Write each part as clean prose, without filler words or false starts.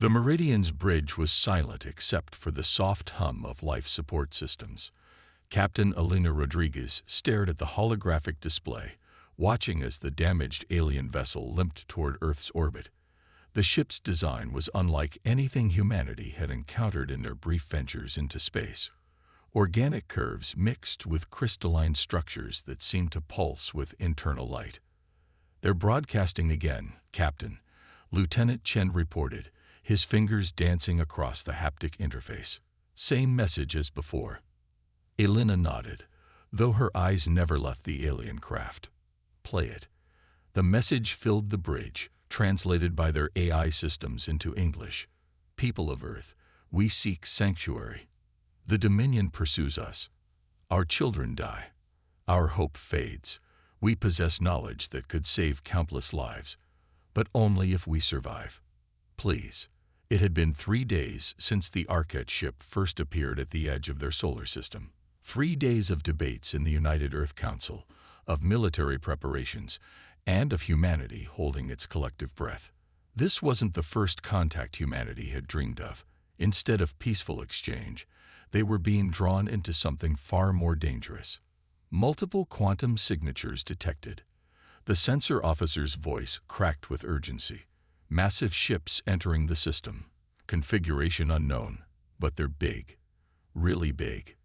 The Meridian's bridge was silent except for the soft hum of life support systems. Captain Elena Rodriguez stared at the holographic display, watching as the damaged alien vessel limped toward Earth's orbit. The ship's design was unlike anything humanity had encountered in their brief ventures into space. Organic curves mixed with crystalline structures that seemed to pulse with internal light. "They're broadcasting again, Captain," Lieutenant Chen reported, his fingers dancing across the haptic interface. "Same message as before." Elena nodded, though her eyes never left the alien craft. "Play it." The message filled the bridge, translated by their AI systems into English. "People of Earth, we seek sanctuary. The Dominion pursues us. Our children die. Our hope fades. We possess knowledge that could save countless lives, but only if we survive. Please." It had been 3 days since the Arquette ship first appeared at the edge of their solar system. 3 days of debates in the United Earth Council, of military preparations, and of humanity holding its collective breath. This wasn't the first contact humanity had dreamed of. Instead of peaceful exchange, they were being drawn into something far more dangerous. Multiple quantum signatures detected. The sensor officer's voice cracked with urgency. "Massive ships entering the system. Configuration unknown, but they're big. Really big."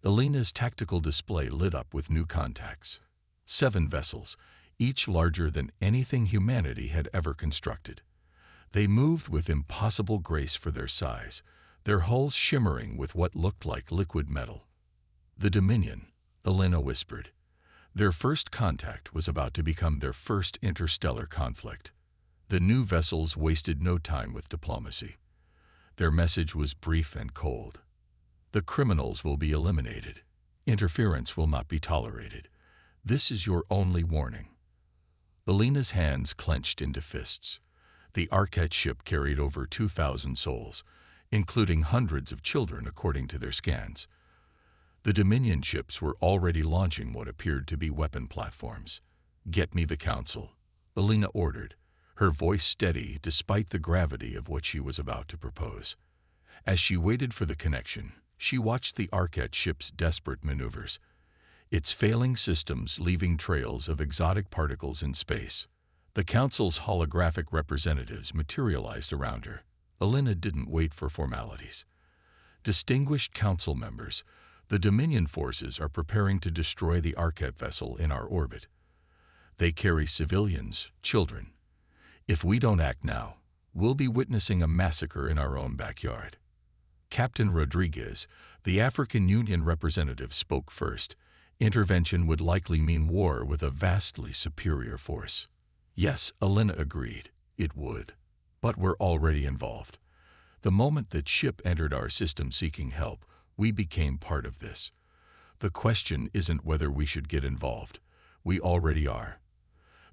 Elena's tactical display lit up with new contacts. 7 vessels, each larger than anything humanity had ever constructed. They moved with impossible grace for their size, their hulls shimmering with what looked like liquid metal. "The Dominion," Elena whispered. Their first contact was about to become their first interstellar conflict. The new vessels wasted no time with diplomacy. Their message was brief and cold. "The criminals will be eliminated. Interference will not be tolerated. This is your only warning." Elena's hands clenched into fists. The Arquette ship carried over 2,000 souls, including hundreds of children according to their scans. The Dominion ships were already launching what appeared to be weapon platforms. "Get me the Council," Elena ordered, her voice steady despite the gravity of what she was about to propose. As she waited for the connection, she watched the Arquette ship's desperate maneuvers, its failing systems leaving trails of exotic particles in space. The Council's holographic representatives materialized around her. Elena didn't wait for formalities. "Distinguished Council members, the Dominion forces are preparing to destroy the Arquette vessel in our orbit. They carry civilians, children. If we don't act now, we'll be witnessing a massacre in our own backyard." Captain Rodriguez, the African Union representative, spoke first. Intervention would likely mean war with a vastly superior force. "Yes," Elena agreed, "it would. But we're already involved. The moment that ship entered our system seeking help, we became part of this. The question isn't whether we should get involved. We already are.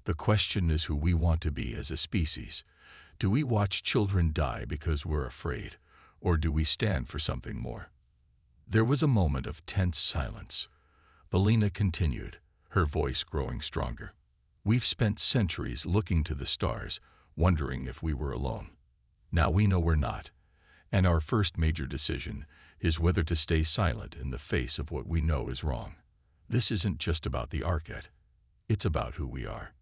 The question is who we want to be as a species. Do we watch children die because we're afraid, or do we stand for something more?" There was a moment of tense silence. Elena continued, her voice growing stronger. "We've spent centuries looking to the stars, wondering if we were alone. Now we know we're not, and our first major decision is whether to stay silent in the face of what we know is wrong. This isn't just about the Arquette. It's about who we are."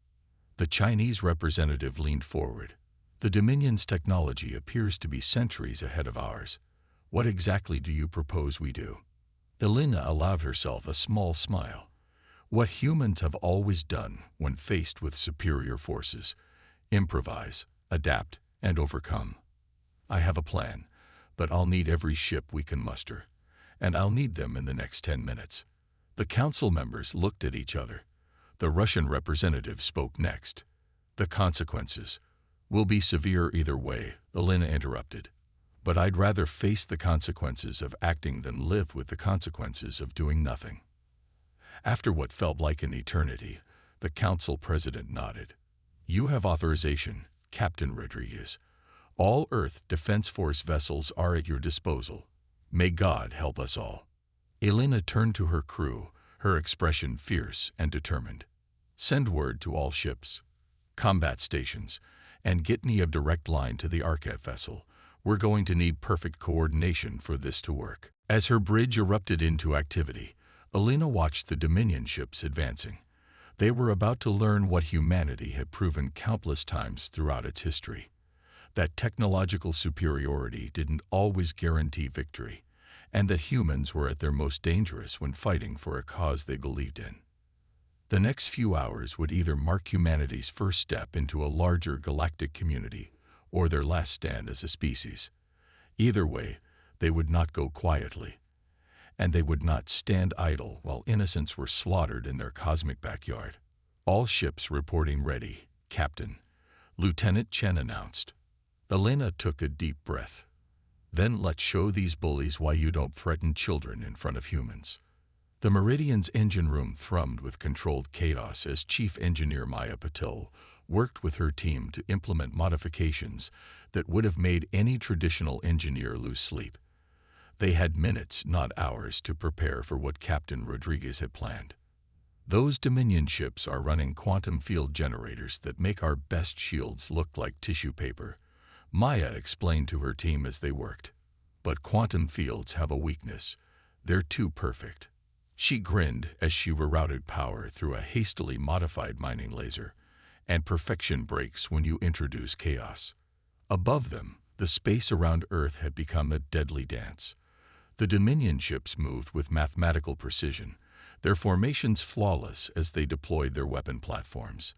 The Chinese representative leaned forward. "The Dominion's technology appears to be centuries ahead of ours. What exactly do you propose we do?" Elena allowed herself a small smile. "What humans have always done when faced with superior forces: improvise, adapt, and overcome. I have a plan, but I'll need every ship we can muster, and I'll need them in the next 10 minutes." The council members looked at each other. The Russian representative spoke next. "The consequences will be severe either way," Elena interrupted. "But I'd rather face the consequences of acting than live with the consequences of doing nothing." After what felt like an eternity, the council president nodded. "You have authorization, Captain Rodriguez. All Earth Defense Force vessels are at your disposal. May God help us all." Elena turned to her crew, her expression fierce and determined. "Send word to all ships, combat stations, and get me a direct line to the Arquette vessel. We're going to need perfect coordination for this to work." As her bridge erupted into activity, Alina watched the Dominion ships advancing. They were about to learn what humanity had proven countless times throughout its history: that technological superiority didn't always guarantee victory, and that humans were at their most dangerous when fighting for a cause they believed in. The next few hours would either mark humanity's first step into a larger galactic community or their last stand as a species. Either way, they would not go quietly, and they would not stand idle while innocents were slaughtered in their cosmic backyard. "All ships reporting ready, Captain," Lieutenant Chen announced. Alina took a deep breath. "Then let's show these bullies why you don't threaten children in front of humans." The Meridian's engine room thrummed with controlled chaos as Chief Engineer Maya Patil worked with her team to implement modifications that would have made any traditional engineer lose sleep. They had minutes, not hours, to prepare for what Captain Rodriguez had planned. "Those Dominion ships are running quantum field generators that make our best shields look like tissue paper," Maya explained to her team as they worked. "But quantum fields have a weakness: they're too perfect." She grinned as she rerouted power through a hastily modified mining laser, and perfection breaks when you introduce chaos. Above them, the space around Earth had become a deadly dance. The Dominion ships moved with mathematical precision, their formations flawless as they deployed their weapon platforms.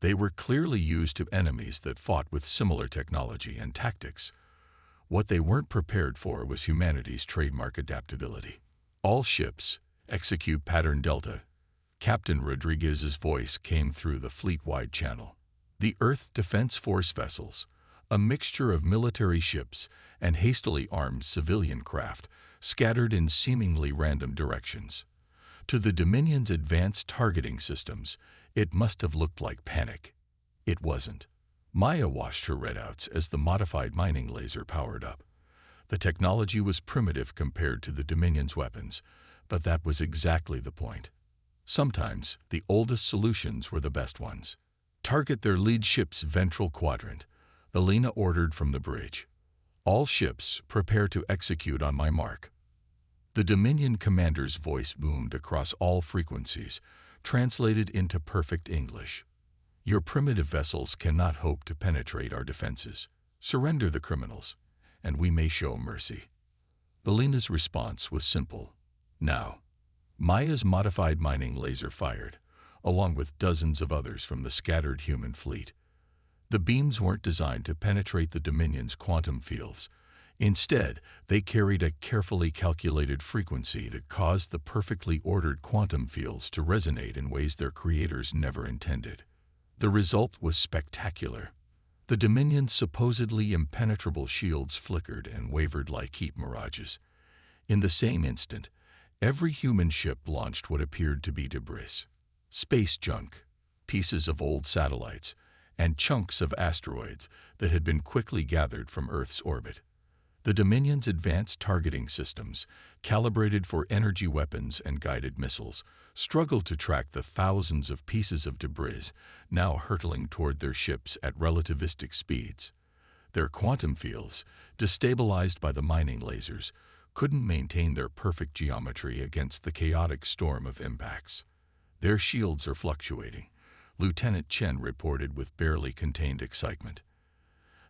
They were clearly used to enemies that fought with similar technology and tactics. What they weren't prepared for was humanity's trademark adaptability. "All ships, execute pattern Delta." Captain Rodriguez's voice came through the fleet-wide channel. The Earth Defense Force vessels, a mixture of military ships and hastily armed civilian craft, scattered in seemingly random directions. To the Dominion's advanced targeting systems, it must have looked like panic. It wasn't. Maya watched her readouts as the modified mining laser powered up. The technology was primitive compared to the Dominion's weapons, but that was exactly the point. Sometimes, the oldest solutions were the best ones. "Target their lead ship's ventral quadrant," Alina ordered from the bridge. "All ships, prepare to execute on my mark." The Dominion commander's voice boomed across all frequencies, translated into perfect English. "Your primitive vessels cannot hope to penetrate our defenses. Surrender the criminals, and we may show mercy." Alina's response was simple: "Now." Maya's modified mining laser fired, along with dozens of others from the scattered human fleet. The beams weren't designed to penetrate the Dominion's quantum fields. Instead, they carried a carefully calculated frequency that caused the perfectly ordered quantum fields to resonate in ways their creators never intended. The result was spectacular. The Dominion's supposedly impenetrable shields flickered and wavered like heat mirages. In the same instant, every human ship launched what appeared to be debris: space junk, pieces of old satellites, and chunks of asteroids that had been quickly gathered from Earth's orbit. The Dominion's advanced targeting systems, calibrated for energy weapons and guided missiles, struggled to track the thousands of pieces of debris now hurtling toward their ships at relativistic speeds. Their quantum fields, destabilized by the mining lasers, couldn't maintain their perfect geometry against the chaotic storm of impacts. "Their shields are fluctuating," Lieutenant Chen reported with barely contained excitement.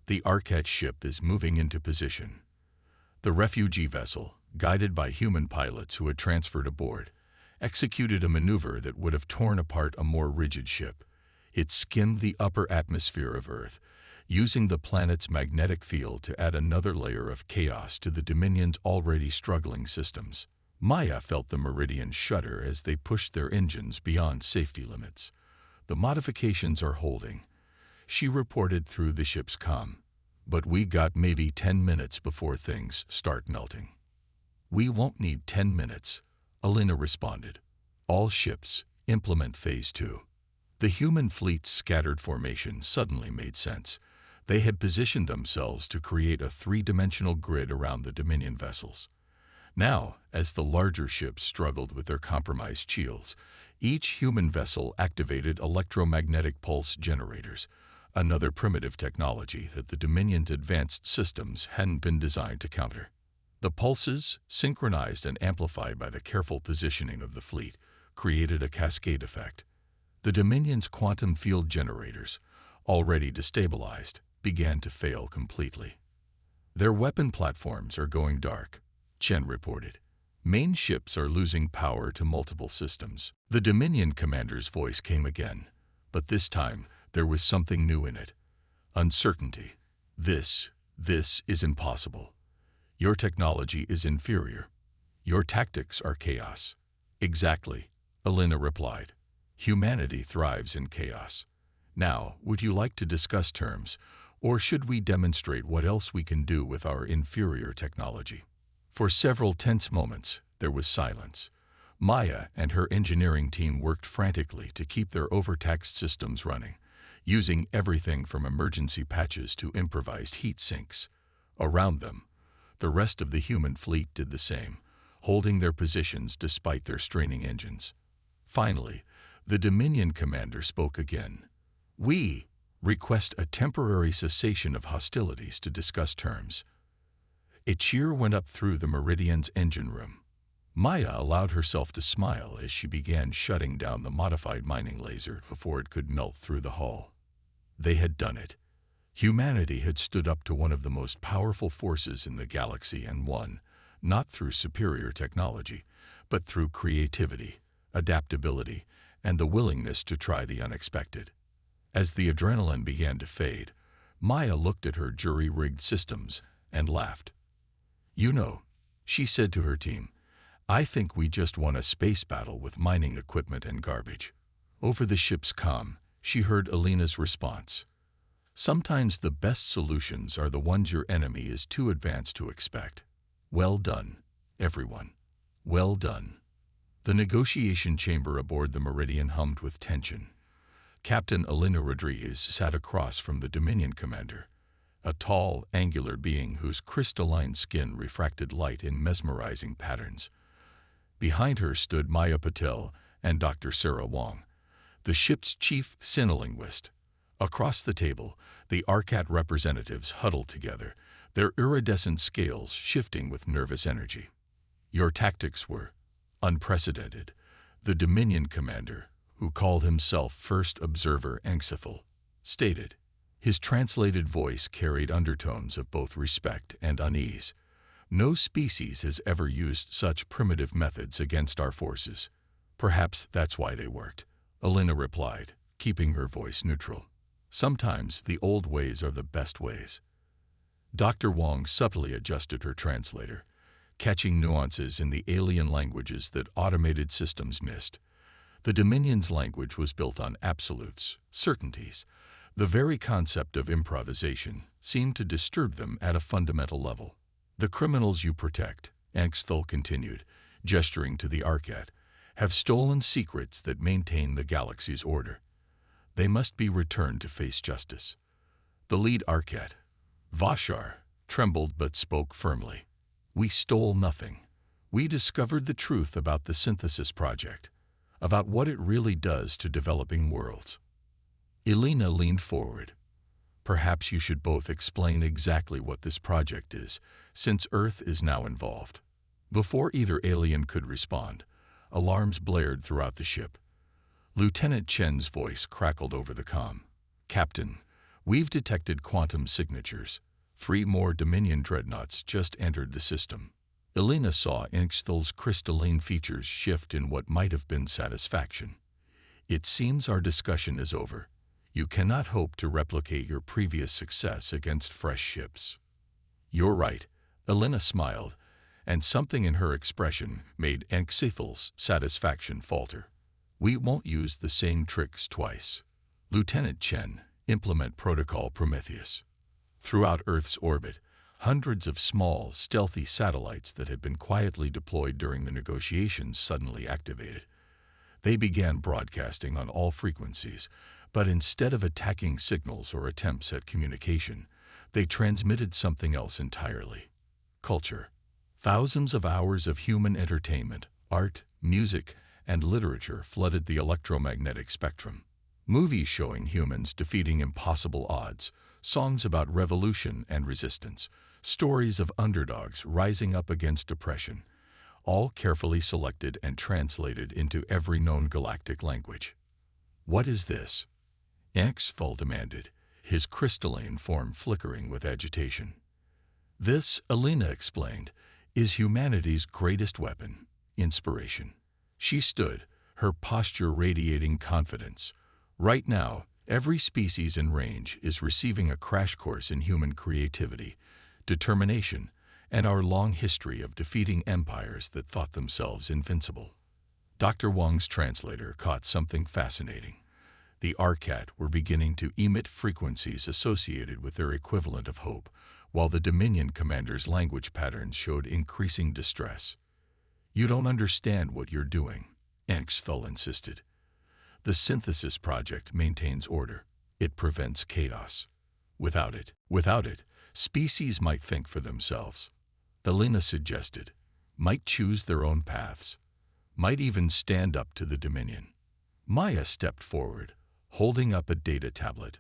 "The Arquette ship is moving into position." The refugee vessel, guided by human pilots who had transferred aboard, executed a maneuver that would have torn apart a more rigid ship. It skimmed the upper atmosphere of Earth, using the planet's magnetic field to add another layer of chaos to the Dominion's already struggling systems. Maya felt the Meridian shudder as they pushed their engines beyond safety limits. "The modifications are holding," she reported through the ship's comm. "But we got maybe 10 minutes before things start melting." "We won't need 10 minutes, Alina responded. "All ships, implement Phase 2. The human fleet's scattered formation suddenly made sense. They had positioned themselves to create a three-dimensional grid around the Dominion vessels. Now, as the larger ships struggled with their compromised shields, each human vessel activated electromagnetic pulse generators, another primitive technology that the Dominion's advanced systems hadn't been designed to counter. The pulses, synchronized and amplified by the careful positioning of the fleet, created a cascade effect. The Dominion's quantum field generators, already destabilized, began to fail completely. Their weapon platforms are going dark, Chen reported. Main ships are losing power to multiple systems. The Dominion commander's voice came again, but this time there was something new in it. Uncertainty. This is impossible. Your technology is inferior. Your tactics are chaos. Exactly, Elena replied. Humanity thrives in chaos. Now, would you like to discuss terms, or should we demonstrate what else we can do with our inferior technology? For several tense moments, there was silence. Maya and her engineering team worked frantically to keep their overtaxed systems running, using everything from emergency patches to improvised heat sinks. Around them, the rest of the human fleet did the same, holding their positions despite their straining engines. Finally, the Dominion commander spoke again. We request a temporary cessation of hostilities to discuss terms. A cheer went up through the Meridian's engine room. Maya allowed herself to smile as she began shutting down the modified mining laser before it could melt through the hull. They had done it. Humanity had stood up to one of the most powerful forces in the galaxy and won, not through superior technology, but through creativity, adaptability, and the willingness to try the unexpected. As the adrenaline began to fade, Maya looked at her jury-rigged systems and laughed. You know, she said to her team, I think we just won a space battle with mining equipment and garbage. Over the ship's comm, she heard Elena's response. Sometimes the best solutions are the ones your enemy is too advanced to expect. Well done, everyone. Well done. The negotiation chamber aboard the Meridian hummed with tension. Captain Elena Rodriguez sat across from the Dominion commander, a tall, angular being whose crystalline skin refracted light in mesmerizing patterns. Behind her stood Maya Patel and Dr. Sarah Wong, the ship's chief sinolinguist. Across the table, the ARCAT representatives huddled together, their iridescent scales shifting with nervous energy. Your tactics were unprecedented, the Dominion commander, who called himself First Observer Anxithal, stated. His translated voice carried undertones of both respect and unease. No species has ever used such primitive methods against our forces. Perhaps that's why they worked, Elena replied, keeping her voice neutral. Sometimes the old ways are the best ways. Dr. Wong subtly adjusted her translator, catching nuances in the alien languages that automated systems missed. The Dominion's language was built on absolutes, certainties. The very concept of improvisation seemed to disturb them at a fundamental level. The criminals you protect, Anxthal continued, gesturing to the ARCAT, have stolen secrets that maintain the galaxy's order. They must be returned to face justice. The lead ARCAT, Vashar, trembled but spoke firmly. We stole nothing. We discovered the truth about the synthesis project, about what it really does to developing worlds. Elena leaned forward. Perhaps you should both explain exactly what this project is, since Earth is now involved. Before either alien could respond, alarms blared throughout the ship. Lieutenant Chen's voice crackled over the comm. Captain, we've detected quantum signatures. 3 more Dominion dreadnoughts just entered the system. Elena saw Anxthal's crystalline features shift in what might have been satisfaction. It seems our discussion is over. You cannot hope to replicate your previous success against fresh ships. You're right, Elena smiled, and something in her expression made Anxithal's satisfaction falter. We won't use the same tricks twice. Lieutenant Chen, implement Protocol Prometheus. Throughout Earth's orbit, hundreds of small, stealthy satellites that had been quietly deployed during the negotiations suddenly activated. They began broadcasting on all frequencies, but instead of attacking signals or attempts at communication, they transmitted something else entirely. Culture. Thousands of hours of human entertainment, art, music, and literature flooded the electromagnetic spectrum. Movies showing humans defeating impossible odds, songs about revolution and resistance, stories of underdogs rising up against oppression, all carefully selected and translated into every known galactic language. "What is this?" HFY demanded, his crystalline form flickering with agitation. "This," Alina explained, "is humanity's greatest weapon, inspiration." She stood, her posture radiating confidence. Right now, every species in range is receiving a crash course in human creativity, determination, and our long history of defeating empires that thought themselves invincible. Dr. Wang's translator caught something fascinating. The Arcat were beginning to emit frequencies associated with their equivalent of hope, while the Dominion commander's language patterns showed increasing distress. "You don't understand what you're doing," HFY insisted. "The synthesis project maintains order. It prevents chaos. Without it, species might think for themselves." Alina suggested, might choose their own paths, might even stand up to the Dominion. Maya stepped forward, holding up a data tablet.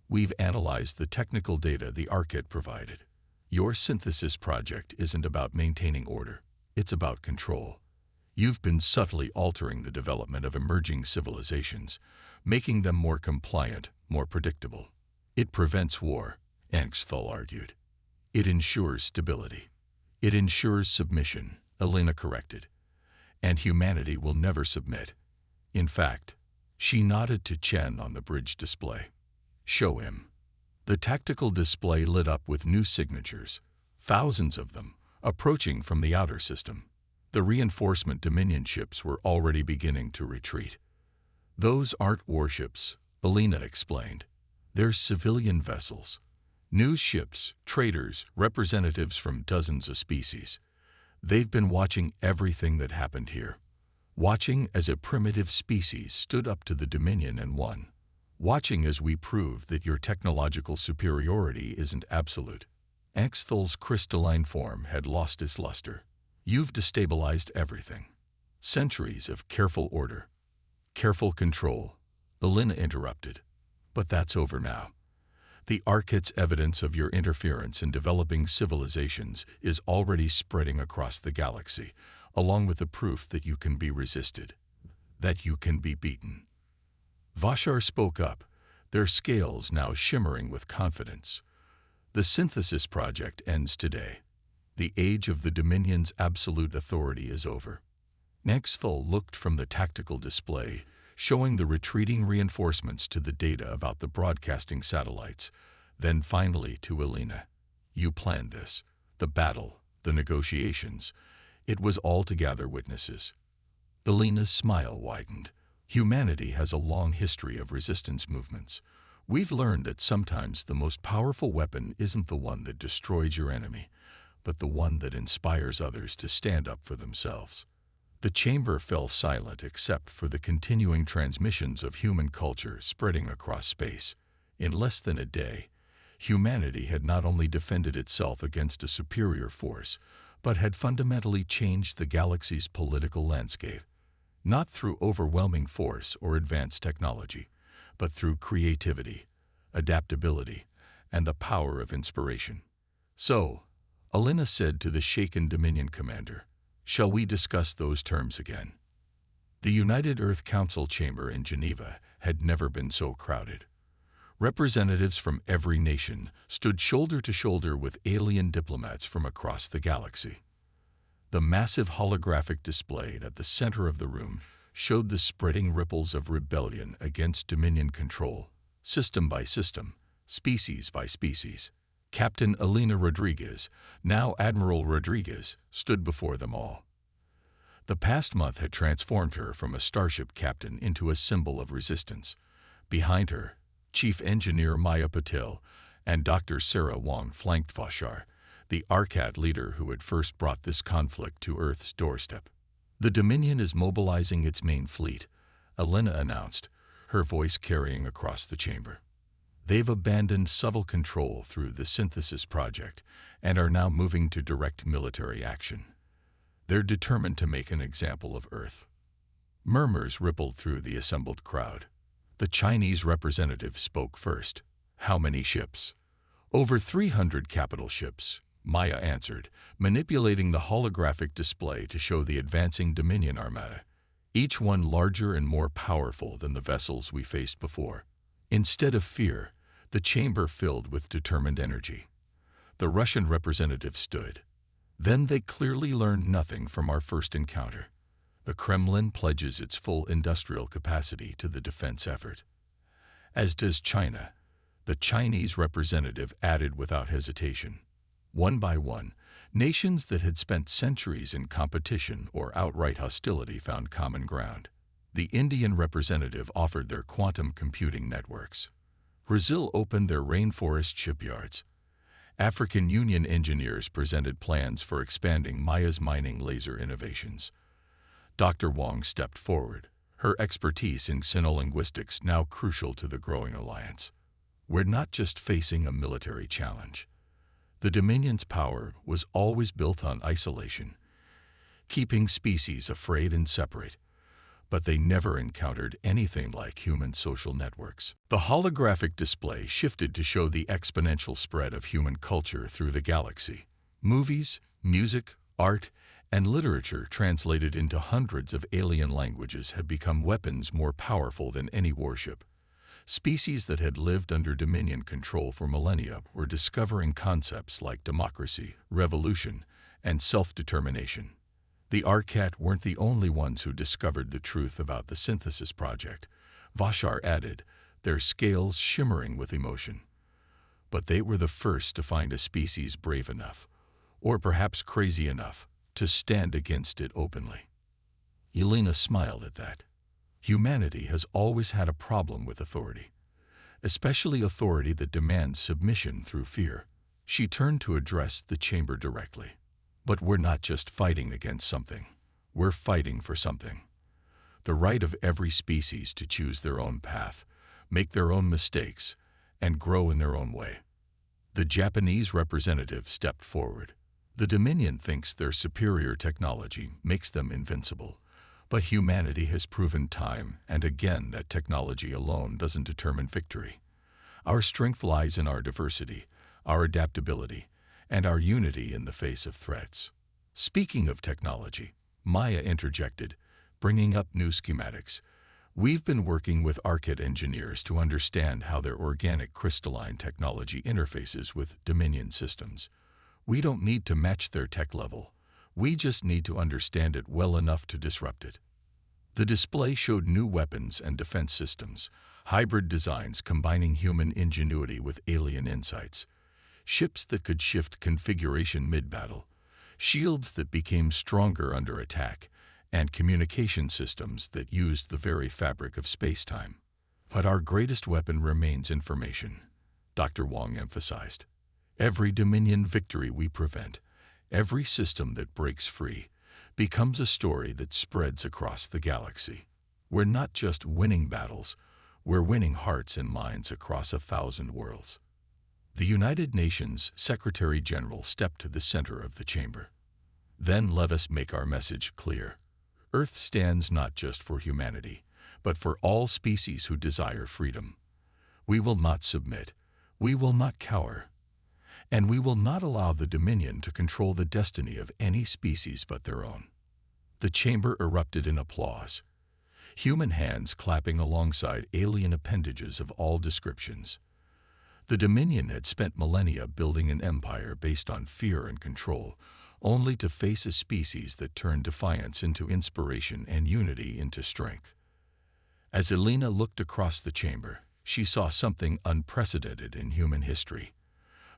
"We've analyzed the technical data the Arcat provided. Your synthesis project isn't about maintaining order, it's about control. You've been subtly altering the development of emerging civilizations, making them more compliant, more predictable. It prevents war," HFY argued. "It ensures stability. It ensures submission," Alina corrected. "And humanity will never submit. In fact," she nodded to Chen on the bridge display. "Show him." The tactical display lit up with new signatures, thousands of them, approaching from the outer system. The reinforcement Dominion ships were already beginning to retreat. "Those aren't warships," Alina explained. "They're civilian vessels. News ships, traders, representatives from dozens of species. They've been watching everything that happened here. Watching as a primitive species stood up to the Dominion and won. Watching as we proved that your technological superiority isn't absolute." HFY's crystalline form had lost its luster. "You've destabilized everything. Centuries of careful order, careful control," Alina interrupted. "But that's over now. The Arcat's evidence of your interference in developing civilizations is already spreading across the galaxy, along with the proof that you can be resisted, that you can be beaten." Vashar spoke up, their scales now shimmering with confidence. "The synthesis project ends today. The age of the Dominion's absolute authority is over." HFY looked from the tactical display, showing the retreating reinforcements to the data about the broadcasting satellites, then finally to Alina. "You planned this. The battle, the negotiations. It was all to gather witnesses." Alina's smile widened. "Humanity has a long history of resistance movements. We've learned that sometimes the most powerful weapon isn't the one that destroys your enemy, but the one that inspires others to stand up for themselves." The chamber fell silent except for the continuing transmissions of human culture spreading across space. In less than a day, humanity had not only defended itself against a superior force, but had fundamentally changed the galaxy's political landscape, not through overwhelming force or advanced technology, but through creativity, adaptability, and the power of inspiration. "So," Alina said to the shaken Dominion commander, "shall we discuss those terms again?" The United Earth Council chamber in Geneva had never been so crowded. Representatives from every nation stood shoulder to shoulder with alien diplomats from across the galaxy. The massive holographic display at the center of the room showed the spreading ripples of rebellion against Dominion control, system by system, species by species. Captain Alina Rodriguez, now Admiral Rodriguez, stood before them all. The past month had transformed her from a starship captain into a symbol of resistance. Behind her, Chief Engineer Maya Patel and Dr. Sarah Wong flanked Vashar, the Arcat leader who had first brought this conflict to Earth's doorstep. "The Dominion is mobilizing its main fleet," Alina announced, her voice carrying across the chamber. "They've abandoned subtle control through the synthesis project and are now moving to direct military action. They're determined to make an example of Earth." Murmurs rippled through the assembled crowd. The Chinese representative spoke first. "How many ships?" "Over 300 capital ships," Maya answered, manipulating the holographic display to show the advancing Dominion armada, each one larger and more powerful than the vessels we faced before. Instead of fear, the chamber filled with determined energy. The Russian representative stood. "Then they clearly learned nothing from our first encounter. The Kremlin pledges its full industrial capacity to the defense effort." "As does China," the Chinese representative added without hesitation. One by one, nations that had spent centuries in competition or outright hostility found common ground. The Indian representative offered their quantum computing networks. Brazil opened their rainforest shipyards. African Union engineers presented plans for expanding Maya's mining laser innovations. Dr. Wong stepped forward, her expertise in xenolinguistics now crucial to the growing alliance. "We're not just facing a military challenge. The Dominion's power was always built on isolation, keeping species afraid and separate, but they never encountered anything like human social networks." The holographic display shifted to show the exponential spread of human culture through the galaxy. Movies, music, art, and literature translated into hundreds of alien languages had become weapons more powerful than any warship. Species that had lived under Dominion control for millennia were discovering concepts like democracy, revolution, and self-determination. The Arcat weren't the only ones who discovered the truth about the synthesis project, Vashar added, their scales shimmering with emotion. But they were the first to find a species brave enough, or perhaps crazy enough, to stand against it openly. Elena smiled at that. Humanity has always had a problem with authority, especially authority that demands submission through fear. She turned to address the chamber directly. "But we're not just fighting against something. We're fighting for something. The right of every species to choose their own path, make their own mistakes, and grow in their own way." The Japanese representative stepped forward. "The Dominion thinks their superior technology makes them invincible. But humanity has proven time and again that technology alone doesn't determine victory. Our strength lies in our diversity, our adaptability, and our unity in the face of threats." Speaking of technology, Maya interjected, bringing up new schematics. "We've been working with Arcat engineers to understand how their organic crystalline technology interfaces with Dominion systems. We don't need to match their tech level. We just need to understand it well enough to disrupt it." The display showed new weapons and defense systems, hybrid designs combining human ingenuity with alien insights. Ships that could shift configuration mid-battle, shields that became stronger under attack, and communication systems that used the very fabric of space-time. "But our greatest weapon remains information," Dr. Wong emphasized. "Every Dominion victory we prevent, every system that breaks free, becomes a story that spreads across the galaxy. We're not just winning battles, we're winning hearts and minds across 1,000 worlds." The United Nations Secretary-General stepped to the center of the chamber. "Then let us make our message clear. Earth stands not just for humanity, but for all species who desire freedom. We will not submit, we will not cower, and we will not allow the Dominion to control the destiny of any species but their own." The chamber erupted in applause, human hands clapping alongside alien appendages of all descriptions. The Dominion had spent millennia building an empire based on fear and control, only to face a species that turned defiance into inspiration and unity into strength. As Elena looked across the chamber, she saw something unprecedented in human history.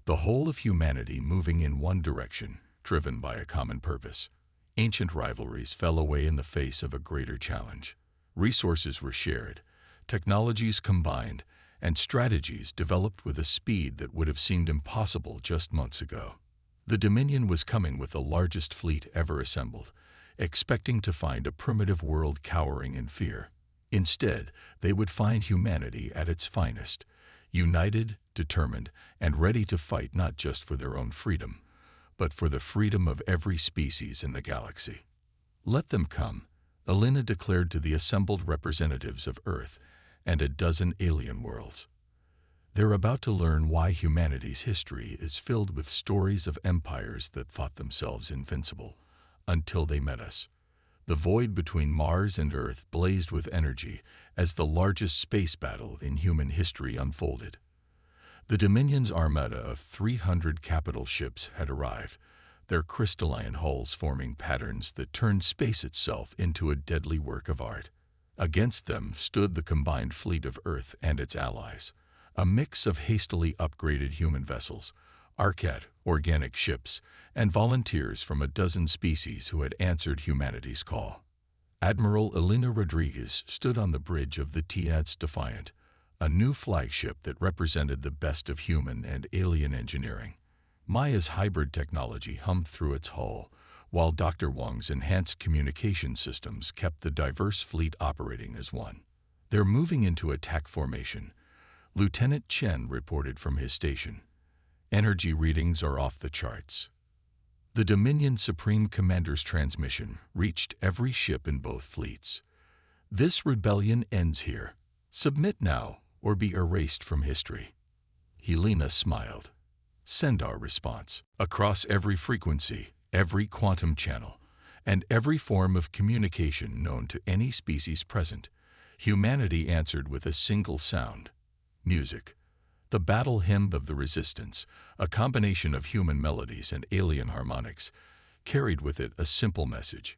The whole of humanity moving in one direction, driven by a common purpose. Ancient rivalries fell away in the face of a greater challenge. Resources were shared, technologies combined, and strategies developed with a speed that would have seemed impossible just months ago. The Dominion was coming with the largest fleet ever assembled, expecting to find a primitive world cowering in fear. Instead, they would find humanity at its finest, united, determined, and ready to fight not just for their own freedom, but for the freedom of every species in the galaxy. "Let them come," Elena declared to the assembled representatives of Earth, and a dozen alien worlds. They're about to learn why humanity's history is filled with stories of empires that thought themselves invincible until they met us. The void between Mars and Earth blazed with energy as the largest space battle in human history unfolded. The Dominion's armada of 300 capital ships had arrived, their crystalline hulls forming patterns that turned space itself into a deadly work of art. Against them stood the combined fleet of Earth and its allies, a mix of hastily upgraded human vessels, Arquette, organic ships, and volunteers from a dozen species who had answered humanity's call. Admiral Elena Rodriguez stood on the bridge of the TS Defiant, a new flagship that represented the best of human and alien engineering. Maya's hybrid technology hummed through its hull, while Dr. Wang's enhanced communication systems kept the diverse fleet operating as one. They're moving into attack formation, Lieutenant Chen reported from his station. Energy readings are off the charts. The Dominion Supreme Commander's transmission reached every ship in both fleets. This rebellion ends here. Submit now or be erased from history. Helena smiled. Send our response. Across every frequency, every quantum channel, and every form of communication known to any species present, humanity answered with a single sound: music. The battle hymn of the resistance, a combination of human melodies and alien harmonics, carried with it a simple message: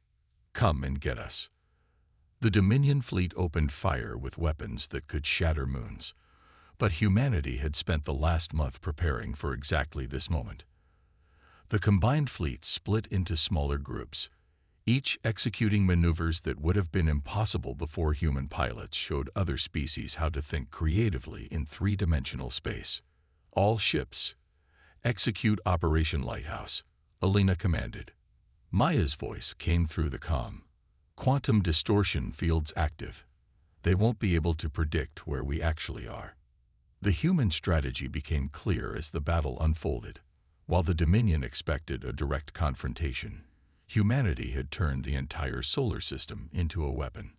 come and get us. The Dominion fleet opened fire with weapons that could shatter moons. But humanity had spent the last month preparing for exactly this moment. The combined fleet split into smaller groups, each executing maneuvers that would have been impossible before human pilots showed other species how to think creatively in three-dimensional space. All ships, execute Operation Lighthouse, Elena commanded. Maya's voice came through the comm. Quantum distortion fields active. They won't be able to predict where we actually are. The human strategy became clear as the battle unfolded. While the Dominion expected a direct confrontation, humanity had turned the entire solar system into a weapon.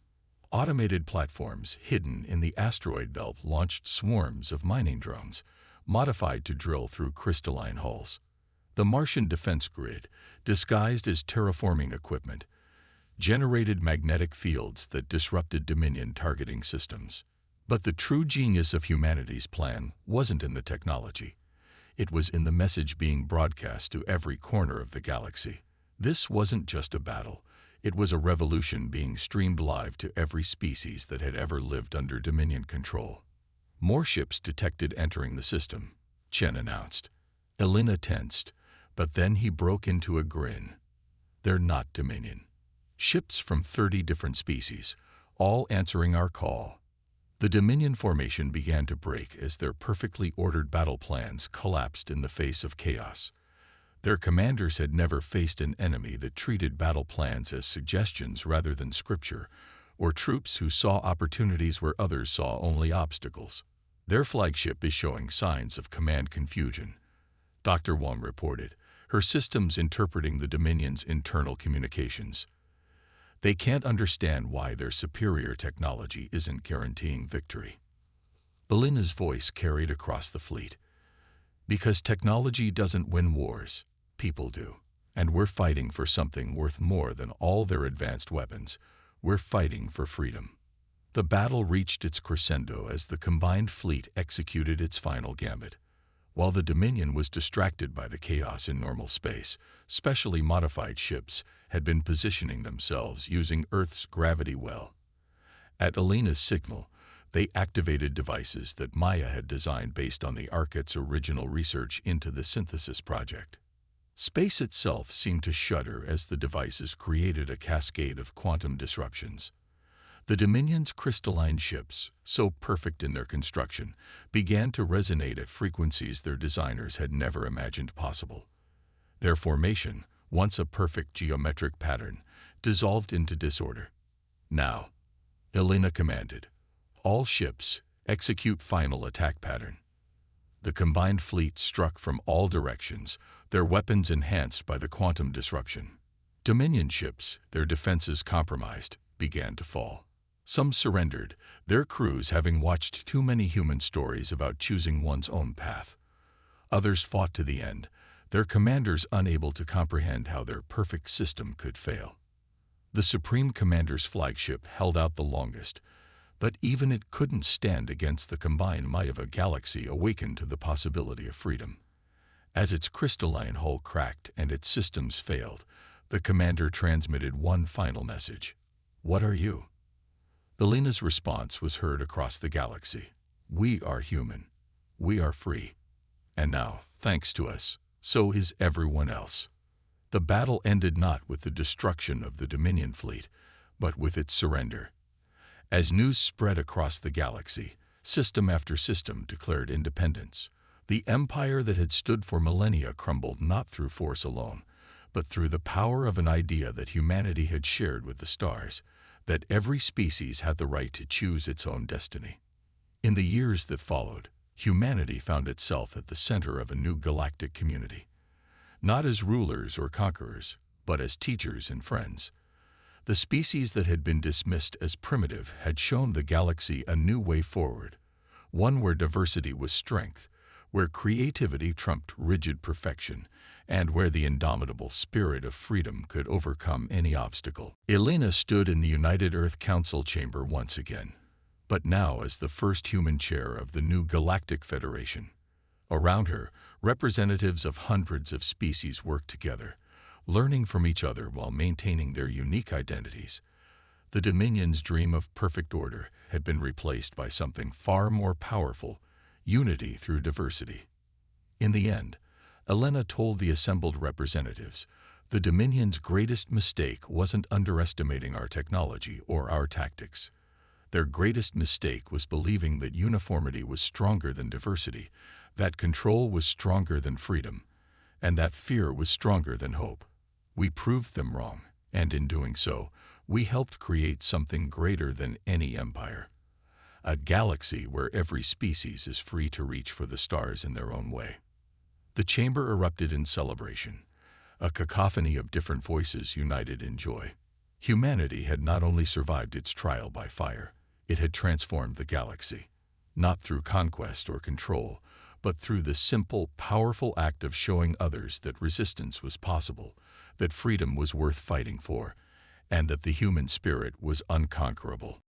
Automated platforms hidden in the asteroid belt launched swarms of mining drones, modified to drill through crystalline hulls. The Martian defense grid, disguised as terraforming equipment, generated magnetic fields that disrupted Dominion targeting systems. But the true genius of humanity's plan wasn't in the technology. It was in the message being broadcast to every corner of the galaxy. This wasn't just a battle. It was a revolution being streamed live to every species that had ever lived under Dominion control. More ships detected entering the system, Chen announced. Elena tensed, but then he broke into a grin. They're not Dominion. Ships from 30 different species, all answering our call. The Dominion formation began to break as their perfectly ordered battle plans collapsed in the face of chaos. Their commanders had never faced an enemy that treated battle plans as suggestions rather than scripture, or troops who saw opportunities where others saw only obstacles. Their flagship is showing signs of command confusion, Dr. Wang reported, her systems interpreting the Dominion's internal communications. They can't understand why their superior technology isn't guaranteeing victory. Elena's voice carried across the fleet. Because technology doesn't win wars, people do. And we're fighting for something worth more than all their advanced weapons. We're fighting for freedom. The battle reached its crescendo as the combined fleet executed its final gambit. While the Dominion was distracted by the chaos in normal space, specially modified ships had been positioning themselves using Earth's gravity well. At Elena's signal, they activated devices that Maya had designed based on the Arquette's original research into the synthesis project. Space itself seemed to shudder as the devices created a cascade of quantum disruptions. The Dominion's crystalline ships, so perfect in their construction, began to resonate at frequencies their designers had never imagined possible. Their formation, once a perfect geometric pattern, dissolved into disorder. Now, Elena commanded, all ships, execute final attack pattern. The combined fleet struck from all directions, their weapons enhanced by the quantum disruption. Dominion ships, their defenses compromised, began to fall. Some surrendered, their crews having watched too many human stories about choosing one's own path. Others fought to the end, their commanders unable to comprehend how their perfect system could fail. The Supreme Commander's flagship held out the longest, but even it couldn't stand against the combined might of a galaxy awakened to the possibility of freedom. As its crystalline hull cracked and its systems failed, the commander transmitted one final message. "What are you?" Elena's response was heard across the galaxy. "We are human. We are free. And now, thanks to us, so is everyone else." The battle ended not with the destruction of the Dominion fleet, but with its surrender. As news spread across the galaxy, system after system declared independence. The empire that had stood for millennia crumbled not through force alone, but through the power of an idea that humanity had shared with the stars, that every species had the right to choose its own destiny. In the years that followed, humanity found itself at the center of a new galactic community. Not as rulers or conquerors, but as teachers and friends. The species that had been dismissed as primitive had shown the galaxy a new way forward, one where diversity was strength, where creativity trumped rigid perfection, and where the indomitable spirit of freedom could overcome any obstacle. Elena stood in the United Earth Council chamber once again, but now as the first human chair of the new Galactic Federation. Around her, representatives of hundreds of species worked together, learning from each other while maintaining their unique identities. The Dominion's dream of perfect order had been replaced by something far more powerful: unity through diversity. In the end, Elena told the assembled representatives, the Dominion's greatest mistake wasn't underestimating our technology or our tactics. Their greatest mistake was believing that uniformity was stronger than diversity, that control was stronger than freedom, and that fear was stronger than hope. We proved them wrong, and in doing so, we helped create something greater than any empire. A galaxy where every species is free to reach for the stars in their own way. The chamber erupted in celebration, a cacophony of different voices united in joy. Humanity had not only survived its trial by fire, it had transformed the galaxy, not through conquest or control, but through the simple, powerful act of showing others that resistance was possible, that freedom was worth fighting for, and that the human spirit was unconquerable.